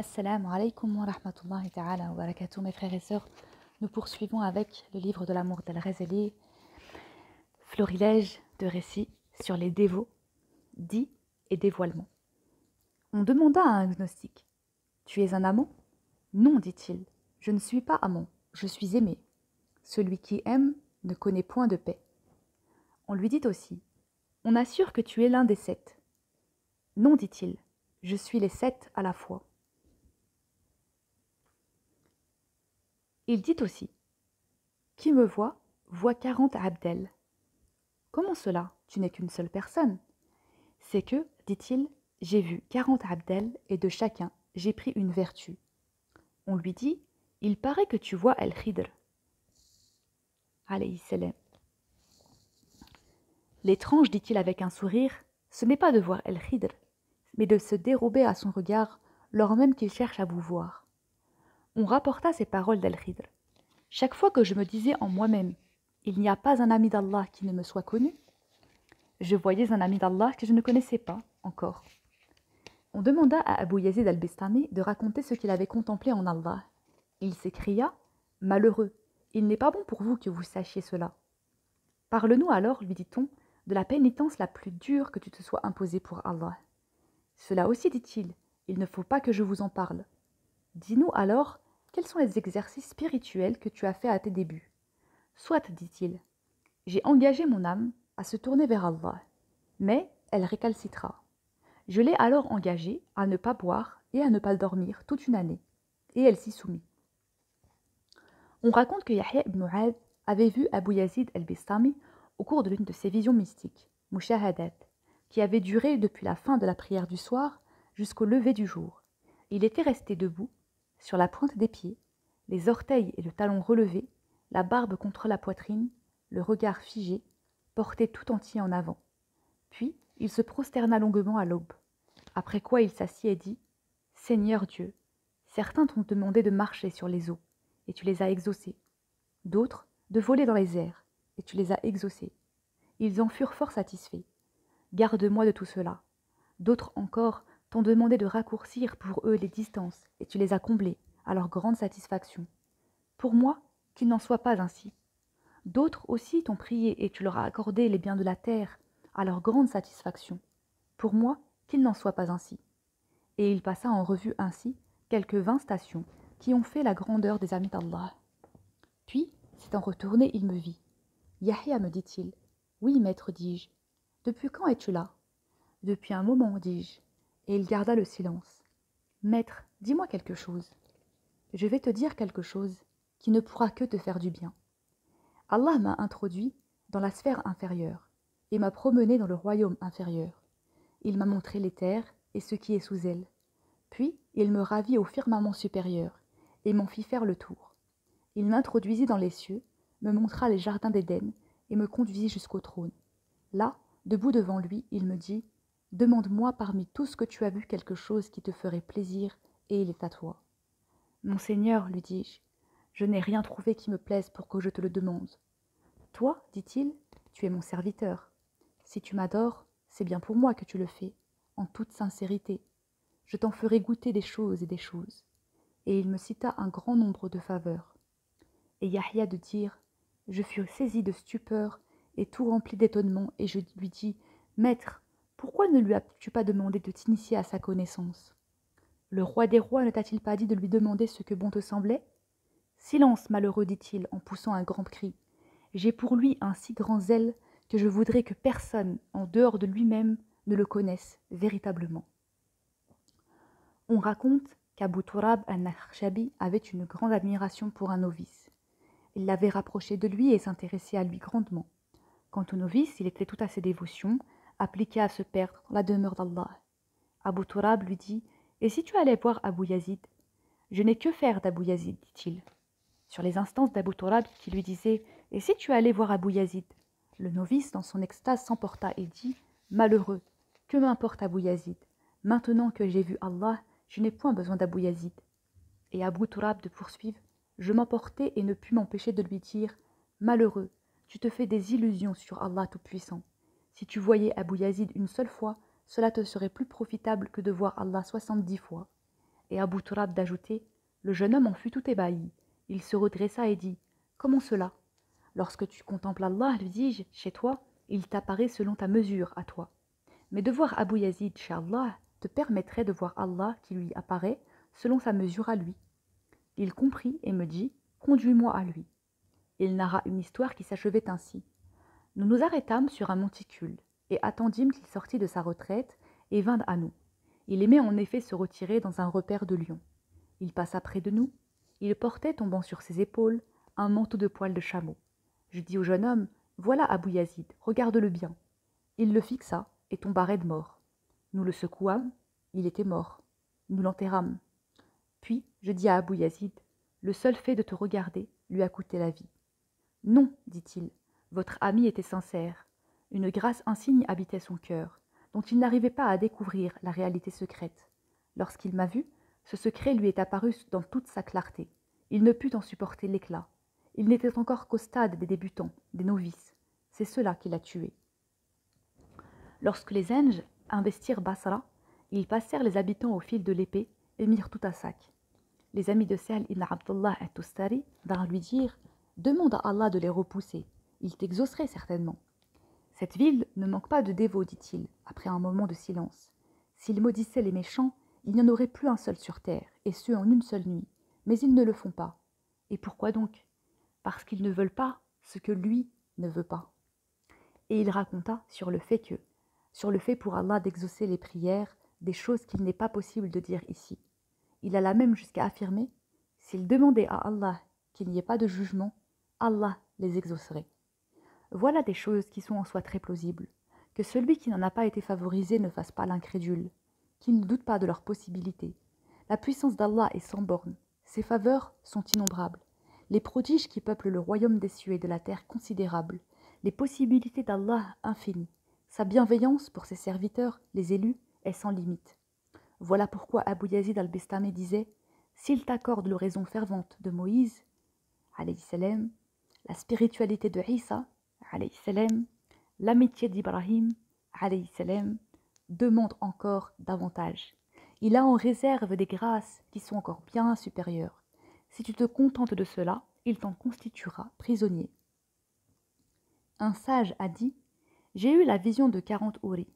Assalamu alaikum wa rahmatullahi ta'ala wa barakatuh, mes frères et sœurs. Nous poursuivons avec le livre de l'amour d'Al-Ghazali, florilège de récits sur les dévots, dits et dévoilements. On demanda à un agnostique: Tu es un amant? Non, dit-il, je ne suis pas amant, je suis aimé. Celui qui aime ne connaît point de paix. On lui dit aussi: On assure que tu es l'un des 7. Non, dit-il, je suis les 7 à la fois. Il dit aussi: Qui me voit 40 abdels. Comment cela? Tu n'es qu'une seule personne. C'est que, dit-il, j'ai vu 40 abdels et de chacun j'ai pris une vertu. On lui dit: Il paraît que tu vois Al-Khidr. Alayhi salam. L'étrange, dit-il avec un sourire, ce n'est pas de voir Al-Khidr, mais de se dérober à son regard lors même qu'il cherche à vous voir. On rapporta ces paroles d'Al-Khidr. Chaque fois que je me disais en moi-même: Il n'y a pas un ami d'Allah qui ne me soit connu, je voyais un ami d'Allah que je ne connaissais pas encore. On demanda à Abu Yazid al-Bistami de raconter ce qu'il avait contemplé en Allah. Il s'écria: Malheureux, il n'est pas bon pour vous que vous sachiez cela. Parle-nous alors, lui dit-on, de la pénitence la plus dure que tu te sois imposée pour Allah. Cela aussi, dit-il, il ne faut pas que je vous en parle. Dis-nous alors, quels sont les exercices spirituels que tu as faits à tes débuts? Soit, dit-il, j'ai engagé mon âme à se tourner vers Allah, mais elle récalcitra. Je l'ai alors engagée à ne pas boire et à ne pas dormir toute une année, et elle s'y soumit. On raconte que Yahya ibn Mu'adh avait vu Abu Yazid al-Bistami au cours de l'une de ses visions mystiques, Mushahadat, qui avait duré depuis la fin de la prière du soir jusqu'au lever du jour. Il était resté debout, sur la pointe des pieds, les orteils et le talon relevés, la barbe contre la poitrine, le regard figé, porté tout entier en avant. Puis, il se prosterna longuement à l'aube, après quoi il s'assit et dit: Seigneur Dieu, certains t'ont demandé de marcher sur les eaux, et tu les as exaucés. D'autres, de voler dans les airs, et tu les as exaucés. Ils en furent fort satisfaits. Garde-moi de tout cela. D'autres encore t'ont demandé de raccourcir pour eux les distances, et tu les as comblés, à leur grande satisfaction. Pour moi, qu'il n'en soit pas ainsi. D'autres aussi t'ont prié, et tu leur as accordé les biens de la terre, à leur grande satisfaction. Pour moi, qu'il n'en soit pas ainsi. Et il passa en revue ainsi quelques 20 stations qui ont fait la grandeur des amis d'Allah. Puis, s'étant retourné, il me vit. Yahya, me dit-il. Oui, maître, dis-je. Depuis quand es-tu là? Depuis un moment, dis-je. Et il garda le silence. Maître, dis-moi quelque chose. Je vais te dire quelque chose qui ne pourra que te faire du bien. Allah m'a introduit dans la sphère inférieure et m'a promené dans le royaume inférieur. Il m'a montré les terres et ce qui est sous elles. Puis il me ravit au firmament supérieur et m'en fit faire le tour. Il m'introduisit dans les cieux, me montra les jardins d'Éden et me conduisit jusqu'au trône. Là, debout devant lui, il me dit: Demande-moi parmi tout ce que tu as vu quelque chose qui te ferait plaisir, et il est à toi. Mon Seigneur, lui dis-je, je n'ai rien trouvé qui me plaise pour que je te le demande. Toi, dit-il, tu es mon serviteur. Si tu m'adores, c'est bien pour moi que tu le fais, en toute sincérité. Je t'en ferai goûter des choses et des choses. Et il me cita un grand nombre de faveurs. Et Yahya de dire: Je fus saisi de stupeur et tout rempli d'étonnement, et je lui dis: Maître, pourquoi ne lui as-tu pas demandé de t'initier à sa connaissance? Le roi des rois ne t'a-t-il pas dit de lui demander ce que bon te semblait? Silence, malheureux, dit-il en poussant un grand cri. J'ai pour lui un si grand zèle que je voudrais que personne, en dehors de lui-même, ne le connaisse véritablement. On raconte qu'Abu Turab al-Nakhshabi avait une grande admiration pour un novice. Il l'avait rapproché de lui et s'intéressait à lui grandement. Quant au novice, il était tout à ses dévotions, appliqué à se perdre dans la demeure d'Allah. Abu Turab lui dit: Et si tu allais voir Abu Yazid? Je n'ai que faire d'Abu Yazid, dit-il. Sur les instances d'Abu Turab qui lui disait: Et si tu allais voir Abu Yazid? Le novice, dans son extase, s'emporta et dit: Malheureux, que m'importe Abu Yazid? Maintenant que j'ai vu Allah, je n'ai point besoin d'Abu Yazid. Et Abu Turab de poursuivre: Je m'emportai et ne pus m'empêcher de lui dire: Malheureux, tu te fais des illusions sur Allah Tout-Puissant. Si tu voyais Abu Yazid une seule fois, cela te serait plus profitable que de voir Allah 70 fois. Et Abu Turab d'ajouter: Le jeune homme en fut tout ébahi. Il se redressa et dit: Comment cela? Lorsque tu contemples Allah, lui dis-je, chez toi, il t'apparaît selon ta mesure à toi. Mais de voir Abu Yazid chez Allah te permettrait de voir Allah qui lui apparaît selon sa mesure à lui. Il comprit et me dit: Conduis-moi à lui. Il narra une histoire qui s'achevait ainsi. Nous nous arrêtâmes sur un monticule et attendîmes qu'il sortît de sa retraite et vînt à nous. Il aimait en effet se retirer dans un repaire de lions. Il passa près de nous. Il portait, tombant sur ses épaules, un manteau de poils de chameau. Je dis au jeune homme: Voilà Abu Yazid, regarde-le bien. Il le fixa et tomba raide mort. Nous le secouâmes, il était mort. Nous l'enterrâmes. Puis je dis à Abu Yazid: Le seul fait de te regarder lui a coûté la vie. Non, dit-il, votre ami était sincère. Une grâce insigne habitait son cœur, dont il n'arrivait pas à découvrir la réalité secrète. Lorsqu'il m'a vu, ce secret lui est apparu dans toute sa clarté. Il ne put en supporter l'éclat. Il n'était encore qu'au stade des débutants, des novices. C'est cela qui l'a tué. Lorsque les Anges investirent Basra, ils passèrent les habitants au fil de l'épée et mirent tout à sac. Les amis de Sahl ibn Abdullah al-Tustari vinrent lui dire: Demande à Allah de les repousser, il t'exaucerait certainement. Cette ville ne manque pas de dévots, dit-il, après un moment de silence. S'ils maudissaient les méchants, il n'y en aurait plus un seul sur terre, et ce en une seule nuit. Mais ils ne le font pas. Et pourquoi donc? Parce qu'ils ne veulent pas ce que lui ne veut pas. Et il raconta sur le fait pour Allah d'exaucer les prières, des choses qu'il n'est pas possible de dire ici. Il alla même jusqu'à affirmer: s'ils demandaient à Allah qu'il n'y ait pas de jugement, Allah les exaucerait. Voilà des choses qui sont en soi très plausibles. Que celui qui n'en a pas été favorisé ne fasse pas l'incrédule, qu'il ne doute pas de leurs possibilités. La puissance d'Allah est sans borne, ses faveurs sont innombrables, les prodiges qui peuplent le royaume des cieux et de la terre considérables, les possibilités d'Allah infinies, sa bienveillance pour ses serviteurs, les élus, est sans limite. Voilà pourquoi Abu Yazid al-Bistami disait: s'il t'accorde l'oraison fervente de Moïse, alayhi salam, la spiritualité de Isa, alayhi salam, l'amitié d'Ibrahim, alayhi salam, demande encore davantage. Il a en réserve des grâces qui sont encore bien supérieures. Si tu te contentes de cela, il t'en constituera prisonnier. Un sage a dit: j'ai eu la vision de 40 houris.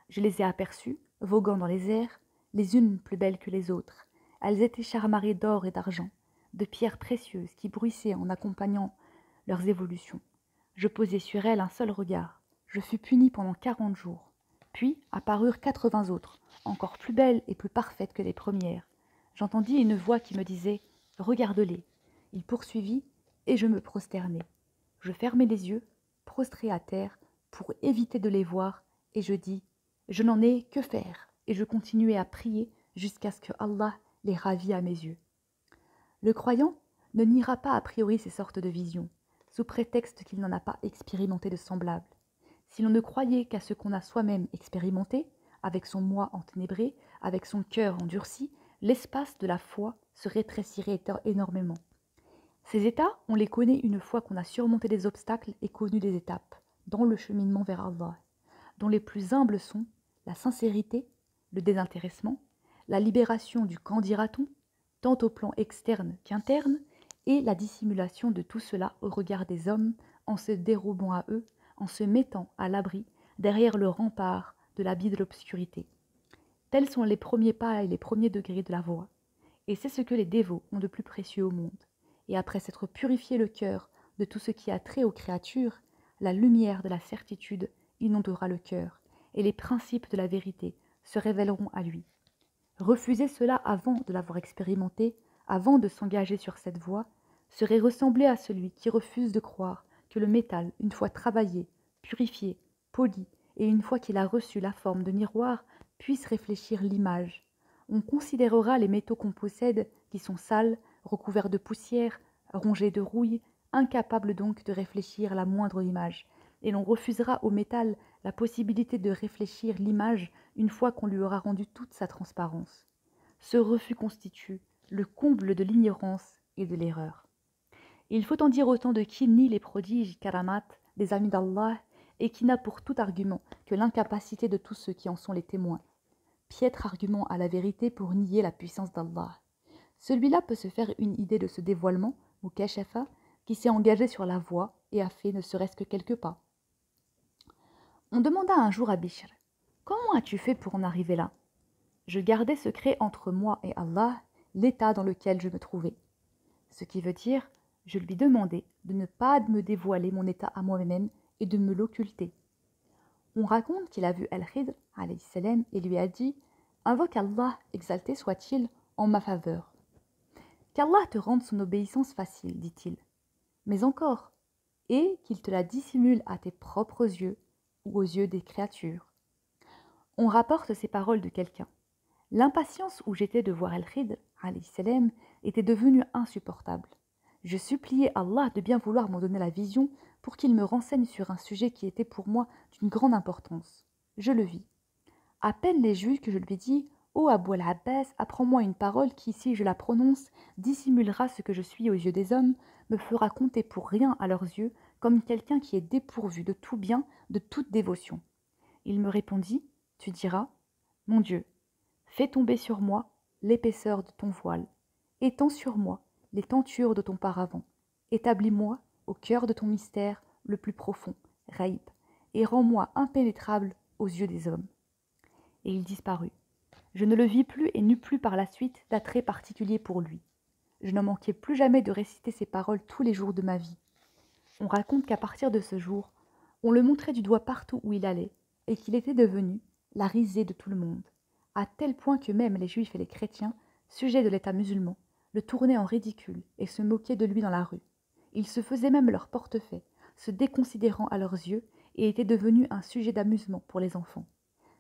Je les ai aperçues, voguant dans les airs, les unes plus belles que les autres. Elles étaient charmarées d'or et d'argent, de pierres précieuses qui bruissaient en accompagnant leurs évolutions. Je posai sur elles un seul regard. Je fus puni pendant 40 jours. Puis apparurent 80 autres, encore plus belles et plus parfaites que les premières. J'entendis une voix qui me disait: regarde-les. Il poursuivit, et je me prosternai. Je fermai les yeux, prostré à terre, pour éviter de les voir, et je dis: je n'en ai que faire, et je continuai à prier jusqu'à ce que Allah les ravît à mes yeux. Le croyant ne niera pas a priori ces sortes de visions, sous prétexte qu'il n'en a pas expérimenté de semblables. Si l'on ne croyait qu'à ce qu'on a soi-même expérimenté, avec son moi enténébré, avec son cœur endurci, l'espace de la foi se rétrécirait énormément. Ces états, on les connaît une fois qu'on a surmonté des obstacles et connu des étapes, dans le cheminement vers Allah, dont les plus humbles sont la sincérité, le désintéressement, la libération du qu'en dira-t-on, tant au plan externe qu'interne, et la dissimulation de tout cela au regard des hommes, en se dérobant à eux, en se mettant à l'abri derrière le rempart de l'habit de l'obscurité. Tels sont les premiers pas et les premiers degrés de la voie, et c'est ce que les dévots ont de plus précieux au monde. Et après s'être purifié le cœur de tout ce qui a trait aux créatures, la lumière de la certitude inondera le cœur, et les principes de la vérité se révéleront à lui. Refuser cela avant de l'avoir expérimenté, avant de s'engager sur cette voie, serait ressembler à celui qui refuse de croire que le métal, une fois travaillé, purifié, poli, et une fois qu'il a reçu la forme de miroir, puisse réfléchir l'image. On considérera les métaux qu'on possède, qui sont sales, recouverts de poussière, rongés de rouille, incapables donc de réfléchir la moindre image, et l'on refusera au métal la possibilité de réfléchir l'image une fois qu'on lui aura rendu toute sa transparence. Ce refus constitue le comble de l'ignorance et de l'erreur. Il faut en dire autant de qui nie les prodiges karamat des amis d'Allah et qui n'a pour tout argument que l'incapacité de tous ceux qui en sont les témoins. piètre argument à la vérité pour nier la puissance d'Allah. Celui-là peut se faire une idée de ce dévoilement, ou kashafa, qui s'est engagé sur la voie et a fait ne serait-ce que quelques pas. On demanda un jour à Bishr, « Comment as-tu fait pour en arriver là ?» Je gardais secret entre moi et Allah l'état dans lequel je me trouvais. Ce qui veut dire, je lui demandais de ne pas me dévoiler mon état à moi-même et de me l'occulter. On raconte qu'il a vu Al-Khidr alayhi salam, et lui a dit « Invoque Allah, exalté soit-il, en ma faveur. » « Qu'Allah te rende son obéissance facile, dit-il. Mais encore, et qu'il te la dissimule à tes propres yeux ou aux yeux des créatures. On rapporte ces paroles de quelqu'un. L'impatience où j'étais de voir Al-Khidr alayhi salam était devenue insupportable. Je suppliais Allah de bien vouloir m'en donner la vision pour qu'il me renseigne sur un sujet qui était pour moi d'une grande importance. Je le vis. À peine l'ai-je vu que je lui dis « Ô Abou al-Abbas, apprends-moi une parole qui, si je la prononce, dissimulera ce que je suis aux yeux des hommes, me fera compter pour rien à leurs yeux, comme quelqu'un qui est dépourvu de tout bien, de toute dévotion. » Il me répondit « Tu diras, mon Dieu, fais tomber sur moi l'épaisseur de ton voile, étends sur moi les tentures de ton paravent, établis-moi au cœur de ton mystère le plus profond, Raïb, et rends-moi impénétrable aux yeux des hommes. » Et il disparut. Je ne le vis plus et n'eus plus par la suite d'attrait particulier pour lui. Je n'en manquai plus jamais de réciter ces paroles tous les jours de ma vie. On raconte qu'à partir de ce jour, on le montrait du doigt partout où il allait, et qu'il était devenu la risée de tout le monde, à tel point que même les juifs et les chrétiens, sujets de l'État musulman, le tournaient en ridicule et se moquaient de lui dans la rue. Il se faisait même leur portefaix, se déconsidérant à leurs yeux, et était devenu un sujet d'amusement pour les enfants.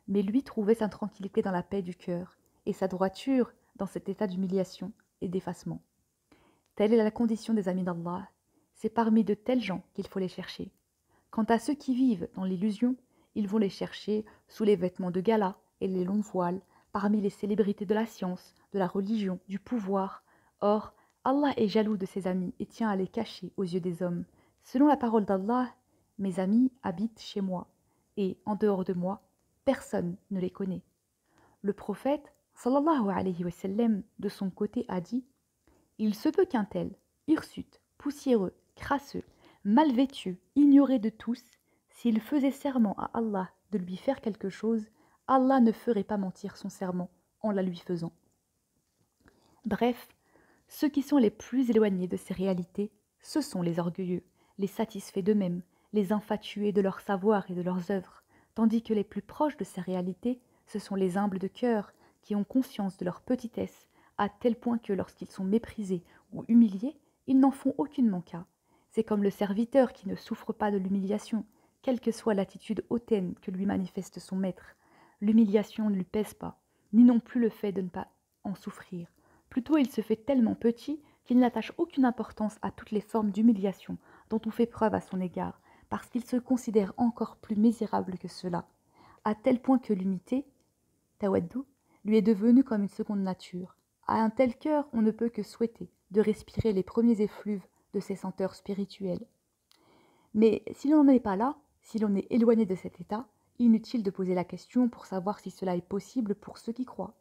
Mais lui trouvait sa tranquillité dans la paix du cœur, et sa droiture dans cet état d'humiliation et d'effacement. Telle est la condition des amis d'Allah, c'est parmi de tels gens qu'il faut les chercher. Quant à ceux qui vivent dans l'illusion, ils vont les chercher sous les vêtements de gala et les longs voiles, parmi les célébrités de la science, de la religion, du pouvoir. Or, Allah est jaloux de ses amis et tient à les cacher aux yeux des hommes. Selon la parole d'Allah, mes amis habitent chez moi, et, en dehors de moi, personne ne les connaît. Le prophète, sallallahu alayhi wa sallam, de son côté a dit « Il se peut qu'un tel, hirsute, poussiéreux, crasseux, mal vêtu, ignoré de tous, s'il faisait serment à Allah de lui faire quelque chose, Allah ne ferait pas mentir son serment en la lui faisant. » Bref, ceux qui sont les plus éloignés de ces réalités, ce sont les orgueilleux, les satisfaits d'eux-mêmes, les infatués de leur savoir et de leurs œuvres, tandis que les plus proches de ces réalités, ce sont les humbles de cœur qui ont conscience de leur petitesse, à tel point que lorsqu'ils sont méprisés ou humiliés, ils n'en font aucunement cas. C'est comme le serviteur qui ne souffre pas de l'humiliation, quelle que soit l'attitude hautaine que lui manifeste son maître. L'humiliation ne lui pèse pas, ni non plus le fait de ne pas en souffrir. Plutôt il se fait tellement petit qu'il n'attache aucune importance à toutes les formes d'humiliation dont on fait preuve à son égard, parce qu'il se considère encore plus misérable que cela, à tel point que l'humilité, tawaddu, lui est devenue comme une seconde nature. À un tel cœur, on ne peut que souhaiter de respirer les premiers effluves de ses senteurs spirituelles. Mais si l'on n'est pas là, si l'on est éloigné de cet état, inutile de poser la question pour savoir si cela est possible pour ceux qui croient.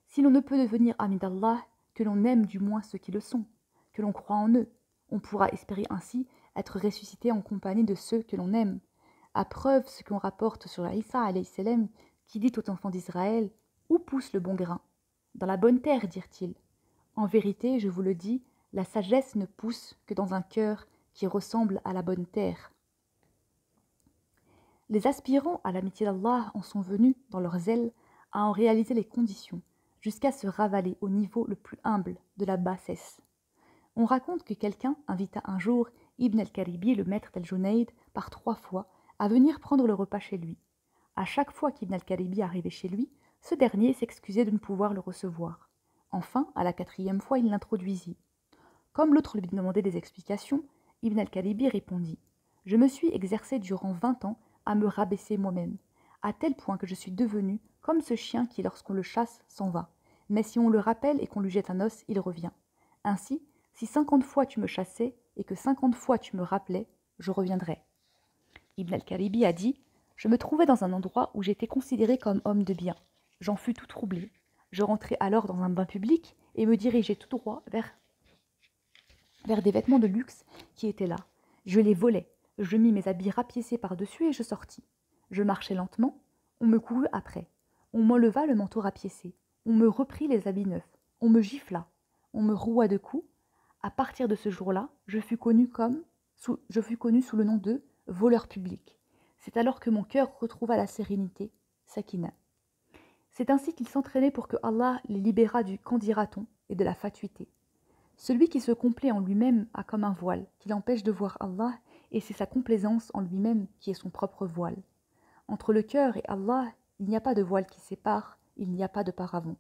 Si l'on ne peut devenir ami d'Allah, que l'on aime du moins ceux qui le sont, que l'on croit en eux, on pourra espérer ainsi être ressuscité en compagnie de ceux que l'on aime. À preuve ce qu'on rapporte sur Isa alayhi salam, qui dit aux enfants d'Israël « Où pousse le bon grain ?» « Dans la bonne terre, dirent-ils. En vérité, je vous le dis, la sagesse ne pousse que dans un cœur qui ressemble à la bonne terre. » Les aspirants à l'amitié d'Allah en sont venus, dans leur zèle, à en réaliser les conditions, jusqu'à se ravaler au niveau le plus humble de la bassesse. On raconte que quelqu'un invita un jour Ibn al-Karibi, le maître d'Al-Junayd, par 3 fois, à venir prendre le repas chez lui. À chaque fois qu'Ibn al-Karibi arrivait chez lui, ce dernier s'excusait de ne pouvoir le recevoir. Enfin, à la 4e fois, il l'introduisit. Comme l'autre lui demandait des explications, Ibn al-Karibi répondit « Je me suis exercé durant 20 ans à me rabaisser moi-même, à tel point que je suis devenu comme ce chien qui, lorsqu'on le chasse, s'en va. Mais si on le rappelle et qu'on lui jette un os, il revient. Ainsi, si 50 fois tu me chassais et que 50 fois tu me rappelais, je reviendrai. » Ibn al-Karibi a dit « Je me trouvais dans un endroit où j'étais considéré comme homme de bien. J'en fus tout troublé. Je rentrai alors dans un bain public et me dirigeai tout droit vers des vêtements de luxe qui étaient là. Je les volai. Je mis mes habits rapiécés par-dessus et je sortis. Je marchai lentement. On me courut après. On m'enleva le manteau rapiécé. On me reprit les habits neufs. On me gifla. On me roua de coups. À partir de ce jour-là, je fus connu sous le nom de voleur public. C'est alors que mon cœur retrouva la sérénité, Sakina. C'est ainsi qu'ils s'entraînaient pour que Allah les libérât du qu'en dira-t-on et de la fatuité. Celui qui se complaît en lui-même a comme un voile qui l'empêche de voir Allah, et c'est sa complaisance en lui-même qui est son propre voile. Entre le cœur et Allah, il n'y a pas de voile qui sépare, il n'y a pas de paravent.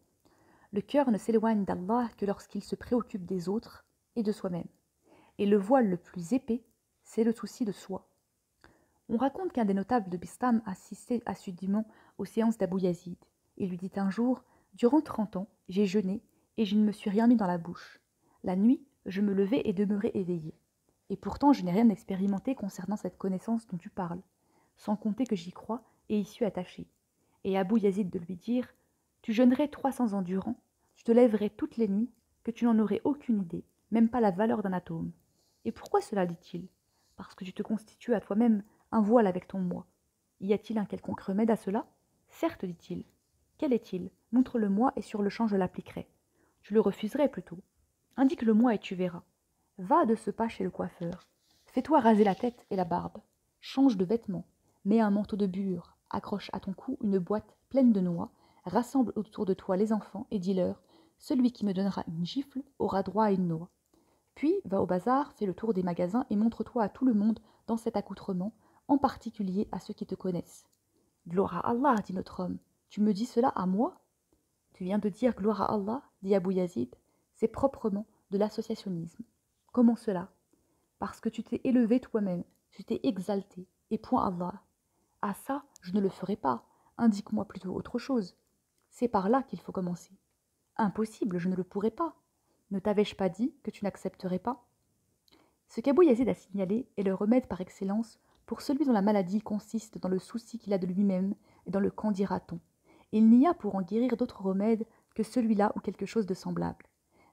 Le cœur ne s'éloigne d'Allah que lorsqu'il se préoccupe des autres et de soi-même. Et le voile le plus épais, c'est le souci de soi. On raconte qu'un des notables de Bistam assistait assidûment aux séances d'Abou Yazid. Il lui dit un jour « Durant 30 ans, j'ai jeûné et je ne me suis rien mis dans la bouche. La nuit, je me levais et demeurais éveillé. Et pourtant, je n'ai rien expérimenté concernant cette connaissance dont tu parles, sans compter que j'y crois et y suis attaché. » Et Abou Yazid de lui dire « Tu jeûnerais 300 ans durant, tu te lèverais toutes les nuits, que tu n'en aurais aucune idée, même pas la valeur d'un atome. Et pourquoi cela, dit-il? Parce que tu te constitues à toi-même un voile avec ton moi. Y a-t-il un quelconque remède à cela? Certes, dit-il. Quel est-il? Montre-le-moi et sur-le-champ je l'appliquerai. Tu le refuserais plutôt. Indique-le-moi et tu verras. Va de ce pas chez le coiffeur. Fais-toi raser la tête et la barbe. Change de vêtements. Mets un manteau de bure. Accroche à ton cou une boîte pleine de noix. Rassemble autour de toi les enfants et dis-leur « Celui qui me donnera une gifle aura droit à une noix. » Puis va au bazar, fais le tour des magasins et montre-toi à tout le monde dans cet accoutrement, en particulier à ceux qui te connaissent. Gloire à Allah, dit notre homme. Tu me dis cela à moi? Tu viens de dire gloire à Allah, dit Abou Yazid. C'est proprement de l'associationnisme. Comment cela? Parce que tu t'es élevé toi-même, tu t'es exalté, et point Allah. Ah ça, je ne le ferai pas. Indique-moi plutôt autre chose. C'est par là qu'il faut commencer. Impossible, je ne le pourrai pas. Ne t'avais-je pas dit que tu n'accepterais pas? Ce qu'Abou Yazid a signalé est le remède par excellence pour celui dont la maladie consiste dans le souci qu'il a de lui-même et dans le qu'en dira-t-on. Il n'y a pour en guérir d'autre remède que celui-là ou quelque chose de semblable.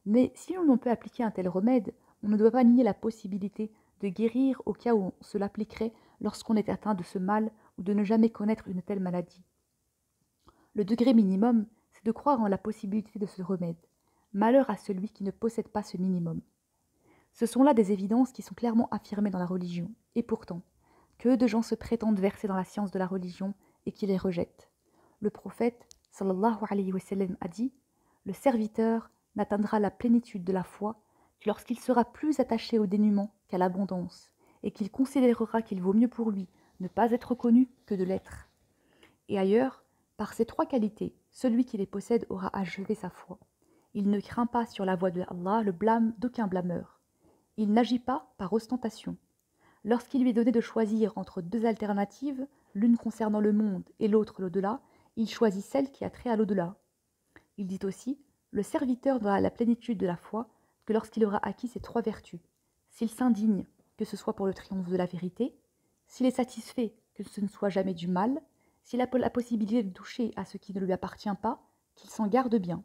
Mais si l'on peut appliquer un tel remède, on ne doit pas nier la possibilité de guérir au cas où on se l'appliquerait lorsqu'on est atteint de ce mal ou de ne jamais connaître une telle maladie. Le degré minimum, c'est de croire en la possibilité de ce remède. Malheur à celui qui ne possède pas ce minimum. Ce sont là des évidences qui sont clairement affirmées dans la religion. Et pourtant, que de gens se prétendent versés dans la science de la religion et qui les rejettent. Le prophète, sallallahu alayhi wa sallam, a dit « Le serviteur n'atteindra la plénitude de la foi que lorsqu'il sera plus attaché au dénuement qu'à l'abondance, et qu'il considérera qu'il vaut mieux pour lui ne pas être connu que de l'être. » Et ailleurs, par ces 3 qualités, celui qui les possède aura achevé sa foi. Il ne craint pas sur la voie de Allah le blâme d'aucun blâmeur. Il n'agit pas par ostentation. Lorsqu'il lui est donné de choisir entre 2 alternatives, l'une concernant le monde et l'autre l'au-delà, il choisit celle qui a trait à l'au-delà. Il dit aussi, le serviteur n'aura la plénitude de la foi que lorsqu'il aura acquis ces 3 vertus. S'il s'indigne, que ce soit pour le triomphe de la vérité, s'il est satisfait, que ce ne soit jamais du mal, s'il a la possibilité de toucher à ce qui ne lui appartient pas, qu'il s'en garde bien.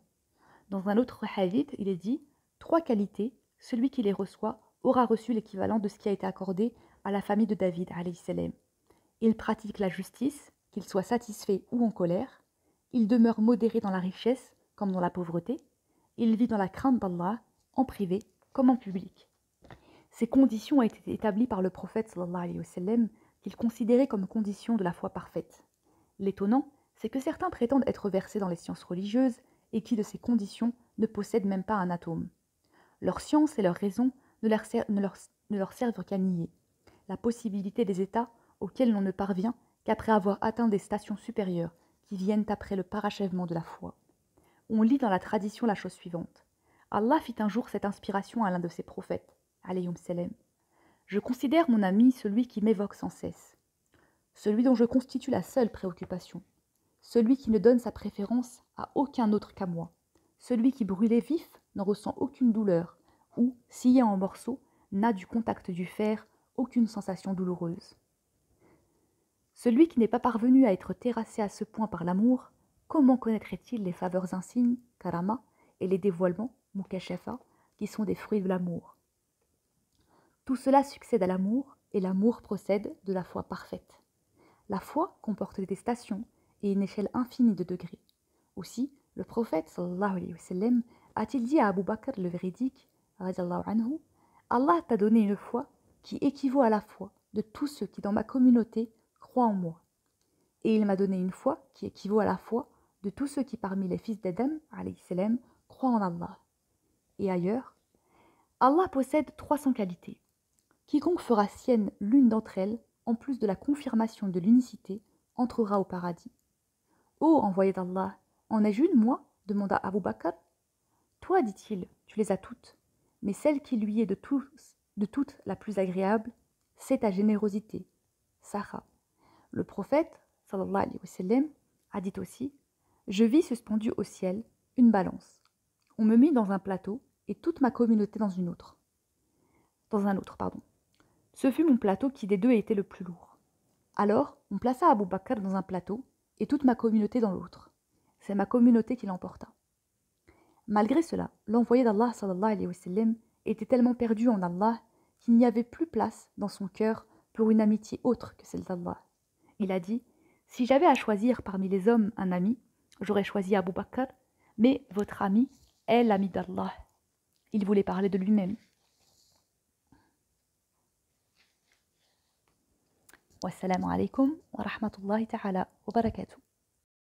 Dans un autre hadith, il est dit « 3 qualités, celui qui les reçoit aura reçu l'équivalent de ce qui a été accordé à la famille de David, alayhi salam. Il pratique la justice, qu'il soit satisfait ou en colère. Il demeure modéré dans la richesse comme dans la pauvreté. Il vit dans la crainte d'Allah, en privé comme en public. » Ces conditions ont été établies par le prophète sallallahu alayhi wa sallam, qu'il considérait comme conditions de la foi parfaite. L'étonnant, c'est que certains prétendent être versés dans les sciences religieuses et qui, de ces conditions, ne possèdent même pas un atome. Leur science et leur raison ne leur servent qu'à nier la possibilité des états auxquels l'on ne parvient qu'après avoir atteint des stations supérieures qui viennent après le parachèvement de la foi. On lit dans la tradition la chose suivante. Allah fit un jour cette inspiration à l'un de ses prophètes, alayhum salam. Je considère mon ami celui qui m'évoque sans cesse, celui dont je constitue la seule préoccupation, celui qui ne donne sa préférence à aucun autre qu'à moi, celui qui brûlé vif n'en ressent aucune douleur, ou, scié en morceaux, n'a du contact du fer aucune sensation douloureuse. Celui qui n'est pas parvenu à être terrassé à ce point par l'amour, comment connaîtrait-il les faveurs insignes, karama, et les dévoilements, mukashafa, qui sont des fruits de l'amour? Tout cela succède à l'amour, et l'amour procède de la foi parfaite. La foi comporte des stations et une échelle infinie de degrés. Aussi, le prophète sallallahu alayhi wa sallam a-t-il dit à Abu Bakr le véridique, radiallahu anhu, Allah t'a donné une foi qui équivaut à la foi de tous ceux qui dans ma communauté croient en moi. Et il m'a donné une foi qui équivaut à la foi de tous ceux qui parmi les fils d'Adam, alayhi salam, croient en Allah. Et ailleurs, Allah possède 300 qualités. Quiconque fera sienne l'une d'entre elles, en plus de la confirmation de l'unicité, entrera au paradis. Ô envoyé d'Allah, en ai-je une, moi demanda Abu Bakr. Toi, dit-il, tu les as toutes, mais celle qui lui est de toutes la plus agréable, c'est ta générosité. Saha. Le prophète, sallallahu alayhi wa sallam, a dit aussi, je vis suspendu au ciel une balance. On me mit dans un plateau et toute ma communauté dans un autre. Ce fut mon plateau qui des deux était le plus lourd. Alors, on plaça Abu Bakr dans un plateau et toute ma communauté dans l'autre. C'est ma communauté qui l'emporta. Malgré cela, l'envoyé d'Allah sallallahu alayhi wa sallam était tellement perdu en Allah qu'il n'y avait plus place dans son cœur pour une amitié autre que celle d'Allah. Il a dit, si j'avais à choisir parmi les hommes un ami, j'aurais choisi Abu Bakr, mais votre ami est l'ami d'Allah. Il voulait parler de lui-même. Wassalamu alaikum wa rahmatullahi ta'ala wa barakatuh.